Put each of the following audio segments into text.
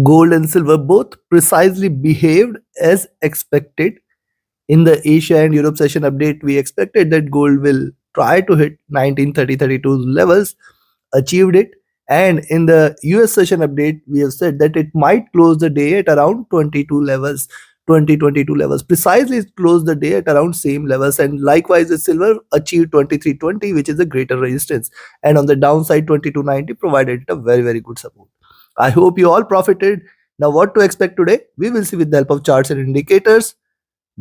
Gold and silver both precisely behaved as expected. In the Asia and Europe session update, we expected that gold will try to hit 1930-32 levels, achieved it. And in the US session update, we have said that it might close the day at around 22 levels, 2022 levels. Precisely, it closed the day at around same levels. And likewise, the silver achieved 2320, which is a greater resistance. And on the downside, 2290 provided it a very, very good support. I hope you all profited. Now, what to expect today? We will see with the help of charts and indicators.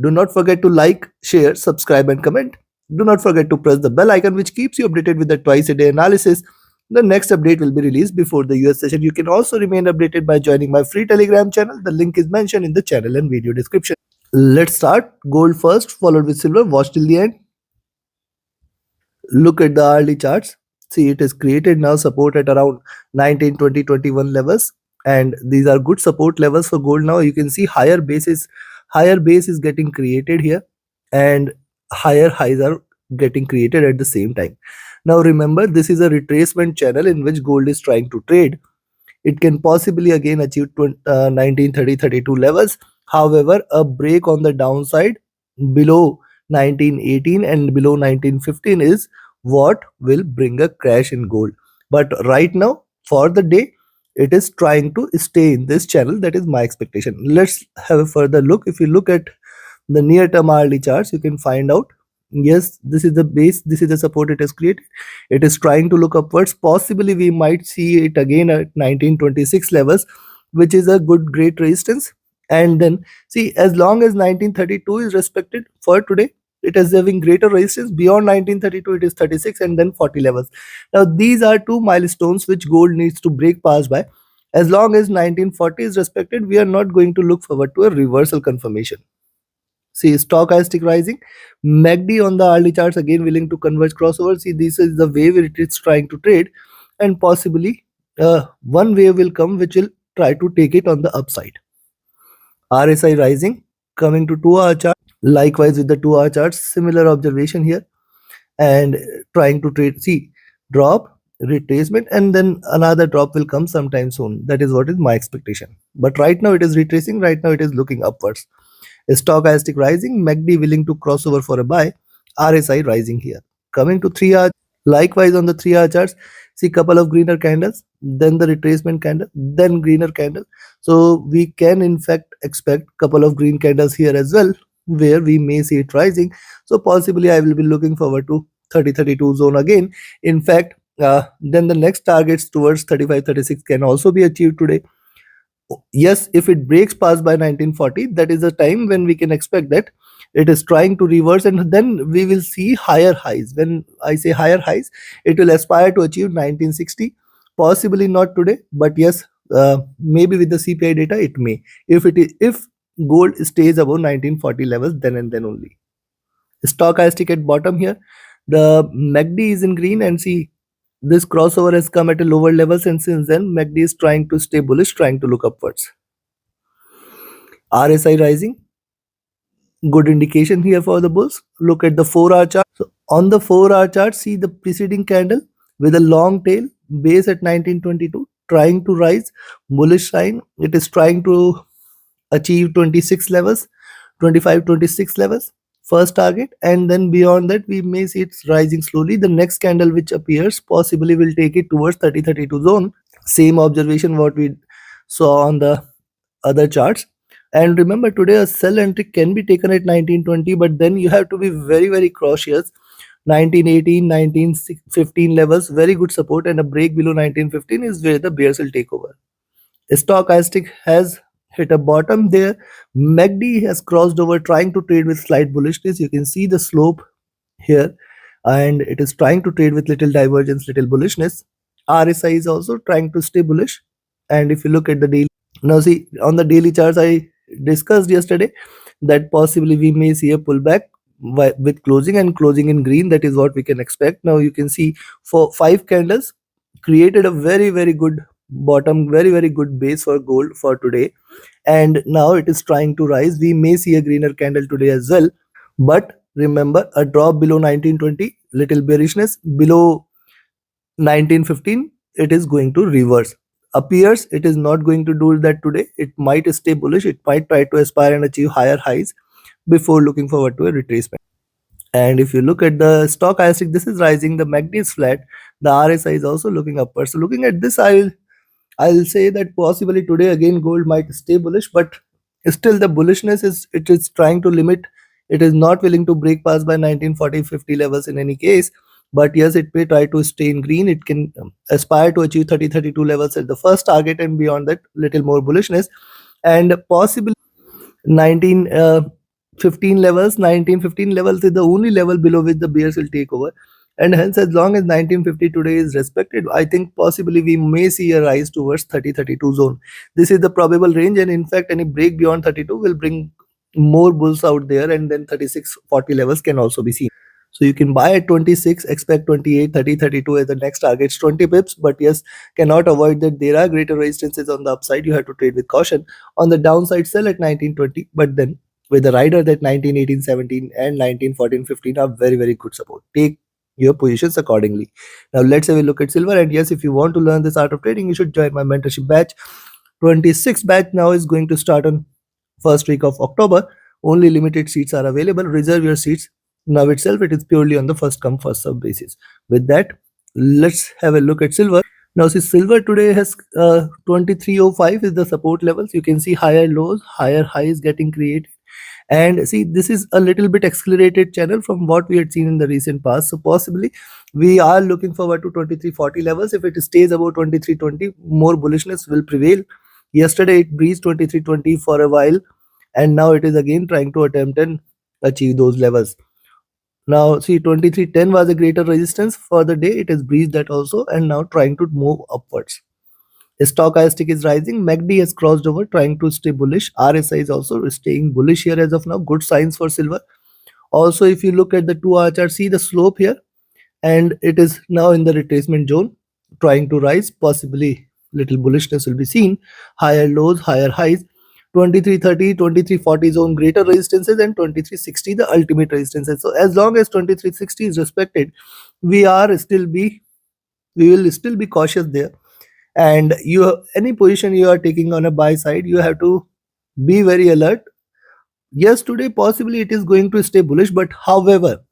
Do not forget to like, share, subscribe, and comment. Do not forget to press the bell icon, which keeps you updated with the twice a day analysis. The next update will be released before the US session. You can also remain updated by joining my free Telegram channel. The link is mentioned in the channel and video description. Let's start. Gold first, followed with silver. Watch till the end. Look at the hourly charts. See, it is created now support at around 19, 20, 21 levels. And these are good support levels for gold now. You can see higher base is getting created here, and higher highs are getting created at the same time. Now remember, this is a retracement channel in which gold is trying to trade. It can possibly again achieve 19, 30, 32 levels. However, a break on the downside below 1918 and below 1915 is what will bring a crash in gold. But right now, for the day, it is trying to stay in this channel. That is my expectation. Let's have a further look. If you look at the near term hourly charts, you can find out, yes, this is the base, this is the support it has created. It is trying to look upwards. Possibly we might see it again at 1926 levels, which is a good great resistance. And then see, as long as 1932 is respected for today, it is having greater resistance. Beyond 1932, it is 36 and then 40 levels. Now these are two milestones which gold needs to break past by. As long as 1940 is respected, we are not going to look forward to a reversal confirmation. See, stochastic rising, MACD on the hourly charts again willing to converge crossover. See, this is the wave it is trying to trade, and possibly one wave will come which will try to take it on the upside. RSI rising, coming to 2-hour chart. Likewise with the 2-hour charts, similar observation here, and trying to trade. See, drop, retracement, and then another drop will come sometime soon. That is what is my expectation. But right now it is retracing. Right now it is looking upwards. Stochastic rising, MACD willing to cross over for a buy, RSI rising here. Coming to 3-hour, likewise on the 3-hour charts, see couple of greener candles, then the retracement candle, then greener candle. So we can in fact expect couple of green candles here as well, where we may see it rising. So possibly I will be looking forward to 30-32 zone again. In fact, then the next targets towards 35-36 can also be achieved today. Yes, if it breaks past by 1940, that is the time when we can expect that it is trying to reverse, and then we will see higher highs. When I say higher highs, it will aspire to achieve 1960. Possibly not today, but yes, maybe with the CPI data it may. If gold stays above 1940 levels, then and then only. Stochastic at bottom here, the MACD is in green, and see, this crossover has come at a lower levels, and since then MACD is trying to stay bullish, trying to look upwards. RSI rising, good indication here for the bulls. Look at the 4-hour chart. So on the 4-hour chart, see the preceding candle with a long tail, base at 1922, trying to rise, bullish sign. It is trying to achieve 26 levels, 25, 26 levels, first target, and then beyond that we may see it's rising slowly. The next candle which appears possibly will take it towards 30-32 zone. Same observation what we saw on the other charts. And remember, today a sell entry can be taken at 1920, but then you have to be very, very cautious. 1918, 1915 levels, very good support, and a break below 1915 is where the bears will take over. Stochastic has hit a bottom there. MACD has crossed over, trying to trade with slight bullishness. You can see the slope here, and it is trying to trade with little divergence, little bullishness. RSI is also trying to stay bullish. And if you look at the daily, now see on the daily charts, I discussed yesterday that possibly we may see a pullback with closing in green. That is what we can expect. Now you can see for 5 candles created a very, very good bottom, very, very good base for gold for today, and now it is trying to rise. We may see a greener candle today as well, but remember, a drop below 1920, little bearishness. Below 1915, it is going to reverse. appears it is not going to do that today. It might stay bullish. It might try to aspire and achieve higher highs before looking forward to a retracement. And if you look at the stochastic, this is rising, the MACD is flat, the RSI is also looking upward. So looking at this, I'll say that possibly today again gold might stay bullish, but still the bullishness is trying to limit. It is not willing to break past by 1940-50 levels in any case. But yes, it may try to stay in green. It can aspire to achieve 30-32 levels at the first target, and beyond that, little more bullishness. And possibly 1915 levels. 1915 levels is the only level below which the bears will take over. And hence, as long as 1950 today is respected, I think possibly we may see a rise towards 30-32 zone. This is the probable range, and in fact, any break beyond 32 will bring more bulls out there, and then 36-40 levels can also be seen. So you can buy at 26, expect 28, 30, 32 as the next targets, 20 pips. But yes, cannot avoid that there are greater resistances on the upside. You have to trade with caution. On the downside, sell at 1920, but then with the rider that 19, 18, 17 and 19, 14, 15 are very, very good support. Take your positions accordingly. Now let's have a look at silver. And yes, if you want to learn this art of trading, you should join my mentorship batch. 26th batch now is going to start on first week of October. Only limited seats are available. Reserve your seats now itself. It is purely on the first come first serve basis. With that, let's have a look at silver. Now see, silver today has 2305 is the support levels. You can see higher lows, higher highs getting created. And see, this is a little bit accelerated channel from what we had seen in the recent past. So possibly we are looking forward to 2340 levels. If it stays above 2320, more bullishness will prevail. Yesterday it breached 2320 for a while, and now it is again trying to attempt and achieve those levels. Now see, 2310 was a greater resistance for the day. It has breached that also, and now trying to move upwards. Stochastic is rising. MACD has crossed over, trying to stay bullish. RSI is also staying bullish here as of now. Good signs for silver. Also, if you look at the 2-hour chart, see the slope here, and it is now in the retracement zone, trying to rise. Possibly little bullishness will be seen. Higher lows, higher highs. 2330, 2340 zone greater resistances, and 2360 the ultimate resistances. So as long as 2360 is respected, we will still be cautious there. And any position you are taking on a buy side, you have to be very alert. Yes, today possibly it is going to stay bullish, but however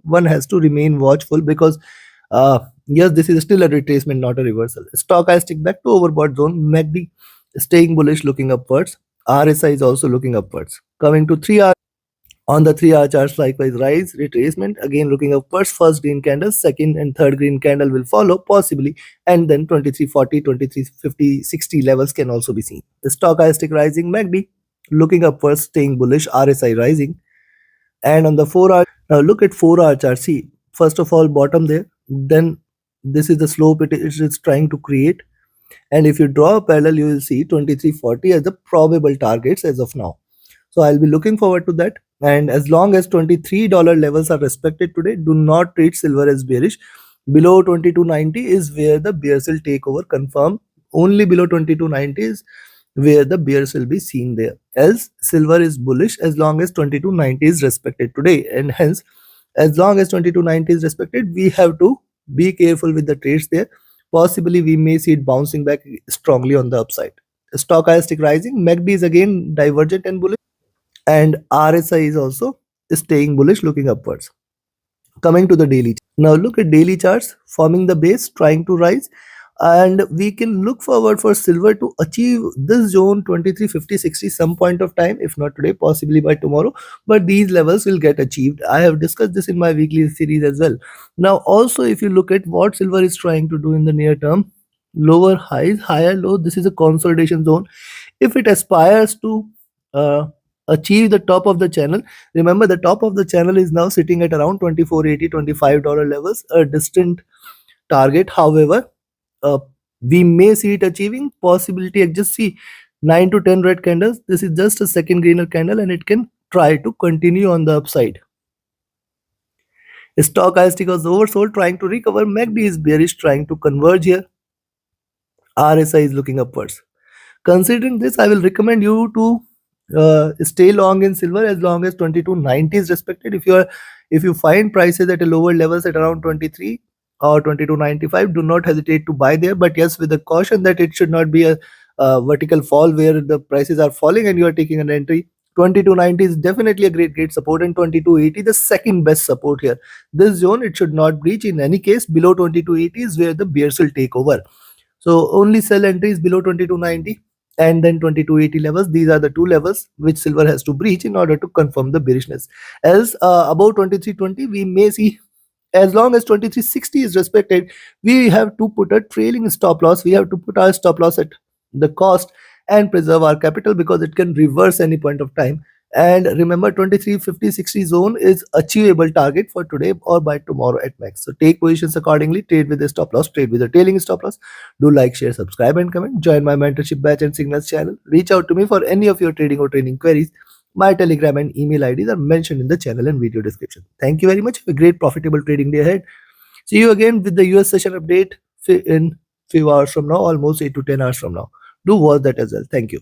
one has to remain watchful, because yes, this is still a retracement, not a reversal. Stochastic back to overbought zone. MACD staying bullish, looking upwards. RSI is also looking upwards. Coming to 3-hour. On the 3-hour charts, likewise, rise, retracement, again looking upwards. First green candle, second and third green candle will follow, possibly, and then 2340, 2350, 60 levels can also be seen. The stochastic rising, MACD looking upwards, staying bullish, RSI rising. And on the 4-hour, now look at 4-hour chart. See, first of all, bottom there, then this is the slope it is trying to create. And if you draw a parallel, you will see 2340 as the probable targets as of now. So I'll be looking forward to that. And as long as $23 levels are respected today, do not treat silver as bearish. Below 2290 is where the bears will take over, confirm. Only below 2290 is where the bears will be seen there. Else, silver is bullish as long as 2290 is respected today. And hence, as long as 2290 is respected, we have to be careful with the trades there. Possibly we may see it bouncing back strongly on the upside. Stochastic rising, MACD is again divergent and bullish, and RSI is also staying bullish, looking upwards. Coming to the daily. Now look at daily charts forming the base, trying to rise, and we can look forward for silver to achieve this zone 2350-60 some point of time, if not today, possibly by tomorrow, but these levels will get achieved. I have discussed this in my weekly series as well. Now also, if you look at what silver is trying to do in the near term, lower highs, higher low, this is a consolidation zone. If it aspires to achieve the top of the channel, remember the top of the channel is now sitting at around $24.80, $25 levels, a distant target. However, we may see it achieving, possibility. Just see 9 to 10 red candles. This is just a second greener candle, and it can try to continue on the upside. Stochastic was oversold, trying to recover. MACD is bearish, trying to converge here. RSI is looking upwards. Considering this, I will recommend you to stay long in silver as long as 2290 is respected. If you find prices at a lower levels at around 23, or 22.95, do not hesitate to buy there, but yes, with the caution that it should not be a vertical fall where the prices are falling and you are taking an entry. 22.90 is definitely a great support, and 22.80 the second best support here. This zone it should not breach in any case. Below 22.80 is where the bears will take over. So only sell entries below 22.90 and then 22.80 levels. These are the two levels which silver has to breach in order to confirm the bearishness. Else above 23.20 we may see, as long as 23.60 is respected, we have to put a trailing stop loss. We have to put our stop loss at the cost and preserve our capital, because it can reverse any point of time. And remember, 23.50-60 zone is achievable target for today or by tomorrow at max. So take positions accordingly, trade with a stop loss, trade with a trailing stop loss. Do like, share, subscribe and comment. Join my mentorship batch and signals channel. Reach out to me for any of your trading or training queries. My Telegram and email IDs are mentioned in the channel and video description. Thank you very much. Have a great profitable trading day ahead. See you again with the US session update in few hours from now, almost 8 to 10 hours from now. Do watch that as well. Thank you.